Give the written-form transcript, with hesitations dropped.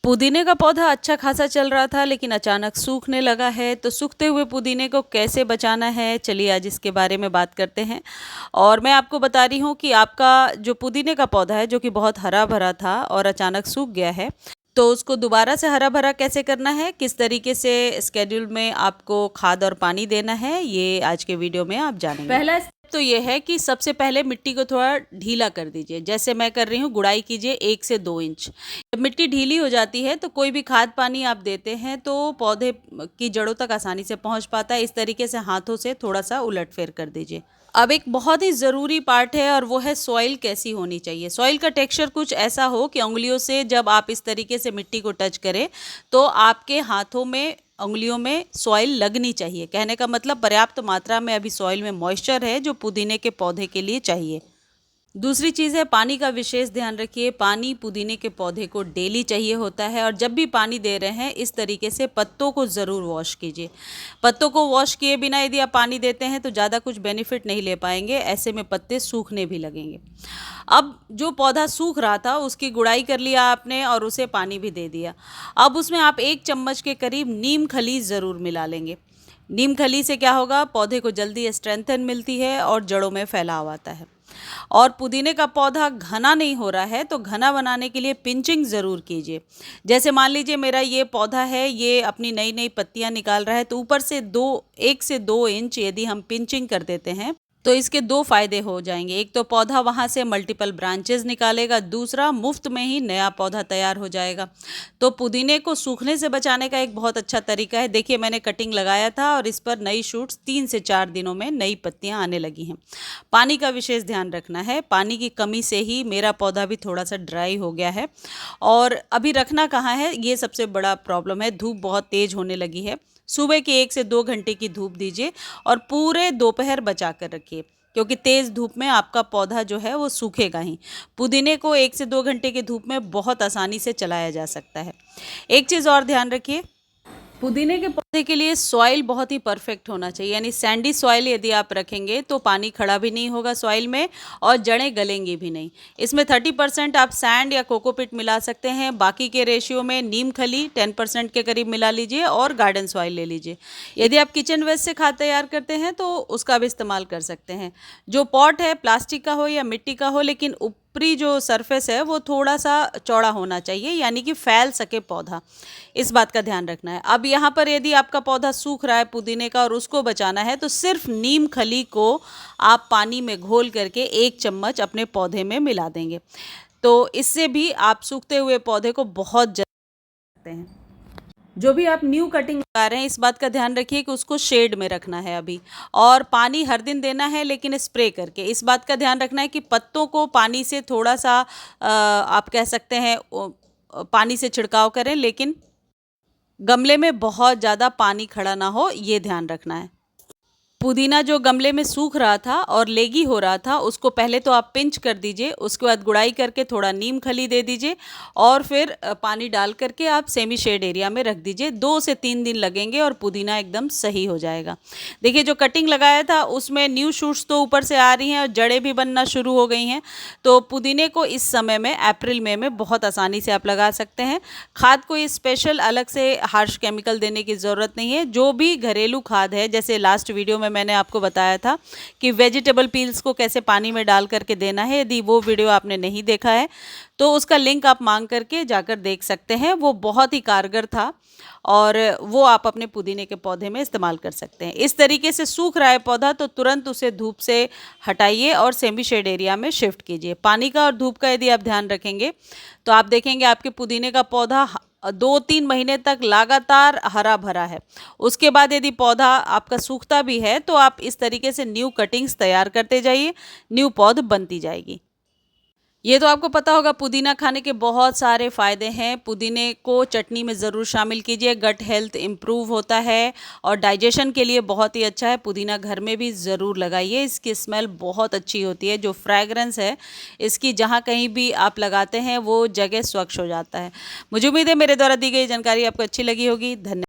पुदीने का पौधा अच्छा खासा चल रहा था, लेकिन अचानक सूखने लगा है। तो सूखते हुए पुदीने को कैसे बचाना है, चलिए आज इसके बारे में बात करते हैं। और मैं आपको बता रही हूँ कि आपका जो पुदीने का पौधा है, जो कि बहुत हरा भरा था और अचानक सूख गया है, तो उसको दोबारा से हरा भरा कैसे करना है, किस तरीके से स्केड्यूल में आपको खाद और पानी देना है, ये आज के वीडियो में आप जानेंगे। पहला तो ये है कि सबसे पहले मिट्टी को थोड़ा ढीला कर दीजिए। जैसे मैं कर रही हूँ, गुड़ाई कीजिए 1 से 2 इंच। जब मिट्टी ढीली हो जाती है तो कोई भी खाद पानी आप देते हैं तो पौधे की जड़ों तक आसानी से पहुंच पाता है। इस तरीके से हाथों से थोड़ा सा उलट फेर कर दीजिए। अब एक बहुत ही ज़रूरी पार्ट है और वो है सॉइल कैसी होनी चाहिए। सॉइल का टेक्सचर कुछ ऐसा हो कि उंगलियों से जब आप इस तरीके से मिट्टी को टच करें तो आपके हाथों में, उंगलियों में सॉइल लगनी चाहिए। कहने का मतलब पर्याप्त मात्रा में अभी सॉइल में मॉइस्चर है जो पुदीने के पौधे के लिए चाहिए। दूसरी चीज़ है, पानी का विशेष ध्यान रखिए। पानी पुदीने के पौधे को डेली चाहिए होता है और जब भी पानी दे रहे हैं इस तरीके से पत्तों को ज़रूर वॉश कीजिए। पत्तों को वॉश किए बिना यदि आप पानी देते हैं तो ज़्यादा कुछ बेनिफिट नहीं ले पाएंगे, ऐसे में पत्ते सूखने भी लगेंगे। अब जो पौधा सूख रहा था उसकी गुड़ाई कर लिया आपने और उसे पानी भी दे दिया। अब उसमें आप 1 चम्मच के करीब नीम खली ज़रूर मिला लेंगे। नीम खली से क्या होगा, पौधे को जल्दी स्ट्रेंथन मिलती है और जड़ों में फैलाव आता है। और पुदीने का पौधा घना नहीं हो रहा है तो घना बनाने के लिए पिंचिंग ज़रूर कीजिए। जैसे मान लीजिए मेरा ये पौधा है, ये अपनी नई नई पत्तियां निकाल रहा है, तो ऊपर से 1 से 2 इंच यदि हम पिंचिंग कर देते हैं तो इसके 2 फायदे हो जाएंगे। एक तो पौधा वहाँ से मल्टीपल ब्रांचेस निकालेगा, दूसरा मुफ्त में ही नया पौधा तैयार हो जाएगा। तो पुदीने को सूखने से बचाने का एक बहुत अच्छा तरीका है। देखिए मैंने कटिंग लगाया था और इस पर नई शूट्स 3 से 4 दिनों में नई पत्तियां आने लगी हैं। पानी का विशेष ध्यान रखना है। पानी की कमी से ही मेरा पौधा भी थोड़ा सा ड्राई हो गया है। और अभी रखना कहाँ है, ये सबसे बड़ा प्रॉब्लम है। धूप बहुत तेज़ होने लगी है। सुबह की 1 से 2 घंटे की धूप दीजिए और पूरे दोपहर बचा कर रखिए, क्योंकि तेज़ धूप में आपका पौधा जो है वो सूखेगा ही। पुदीने को 1 से 2 घंटे की धूप में बहुत आसानी से चलाया जा सकता है। एक चीज़ और ध्यान रखिए, पुदीने के पौधे के लिए सॉइल बहुत ही परफेक्ट होना चाहिए। यानी सैंडी सॉइल यदि आप रखेंगे तो पानी खड़ा भी नहीं होगा सॉइल में और जड़ें गलेंगी भी नहीं। इसमें 30% आप सैंड या कोकोपिट मिला सकते हैं। बाकी के रेशियो में नीम खली 10% के करीब मिला लीजिए और गार्डन सॉइल ले लीजिए। यदि आप किचन वेस्ट से खाद तैयार करते हैं तो उसका भी इस्तेमाल कर सकते हैं। जो पॉट है, प्लास्टिक का हो या मिट्टी का हो, लेकिन ऊपरी जो सरफेस है वो थोड़ा सा चौड़ा होना चाहिए, यानी कि फैल सके पौधा। इस बात का ध्यान रखना है। अब यहाँ पर यदि आपका पौधा सूख रहा है पुदीने का और उसको बचाना है तो सिर्फ नीम खली को आप पानी में घोल करके 1 चम्मच अपने पौधे में मिला देंगे, तो इससे भी आप सूखते हुए पौधे को बहुत जल्दी सकते हैं। जो भी आप न्यू कटिंग लगा रहे हैं इस बात का ध्यान रखिए कि उसको शेड में रखना है अभी, और पानी हर दिन देना है लेकिन स्प्रे करके। इस बात का ध्यान रखना है कि पत्तों को पानी से थोड़ा सा आप कह सकते हैं पानी से छिड़काव करें, लेकिन गमले में बहुत ज़्यादा पानी खड़ा ना हो, ये ध्यान रखना है। पुदीना जो गमले में सूख रहा था और लेगी हो रहा था उसको पहले तो आप पिंच कर दीजिए, उसके बाद गुड़ाई करके थोड़ा नीम खली दे दीजिए और फिर पानी डाल करके आप सेमी शेड एरिया में रख दीजिए। 2 से 3 दिन लगेंगे और पुदीना एकदम सही हो जाएगा। देखिए जो कटिंग लगाया था उसमें न्यू शूट्स तो ऊपर से आ रही हैं और जड़ें भी बनना शुरू हो गई हैं। तो पुदीने को इस समय में अप्रैल मई में बहुत आसानी से आप लगा सकते हैं। खाद कोई स्पेशल अलग से हार्श केमिकल देने की ज़रूरत नहीं है। जो भी घरेलू खाद है, जैसे लास्ट वीडियो में मैंने आपको बताया था कि वेजिटेबल पील्स को कैसे पानी में डाल करके देना है, यदि वो वीडियो आपने नहीं देखा है तो उसका लिंक आप मांग करके जाकर देख सकते हैं। वो बहुत ही कारगर था और वो आप अपने पुदीने के पौधे में इस्तेमाल कर सकते हैं। इस तरीके से सूख रहा है पौधा तो तुरंत उसे धूप से हटाइए और सेमी शेड एरिया में शिफ्ट कीजिए। पानी का और धूप का यदि आप ध्यान रखेंगे तो आप देखेंगे आपके पुदीने का पौधा 2-3 महीने तक लगातार हरा भरा है। उसके बाद यदि पौधा आपका सूखता भी है तो आप इस तरीके से न्यू कटिंग्स तैयार करते जाइए, न्यू पौध बनती जाएगी। ये तो आपको पता होगा, पुदीना खाने के बहुत सारे फ़ायदे हैं। पुदीने को चटनी में ज़रूर शामिल कीजिए, गट हेल्थ इम्प्रूव होता है और डाइजेशन के लिए बहुत ही अच्छा है। पुदीना घर में भी ज़रूर लगाइए, इसकी स्मेल बहुत अच्छी होती है। जो फ्रैग्रेंस है इसकी, जहाँ कहीं भी आप लगाते हैं वो जगह स्वच्छ हो जाता है। मुझे उम्मीद है मेरे द्वारा दी गई जानकारी आपको अच्छी लगी होगी। धन्यवाद।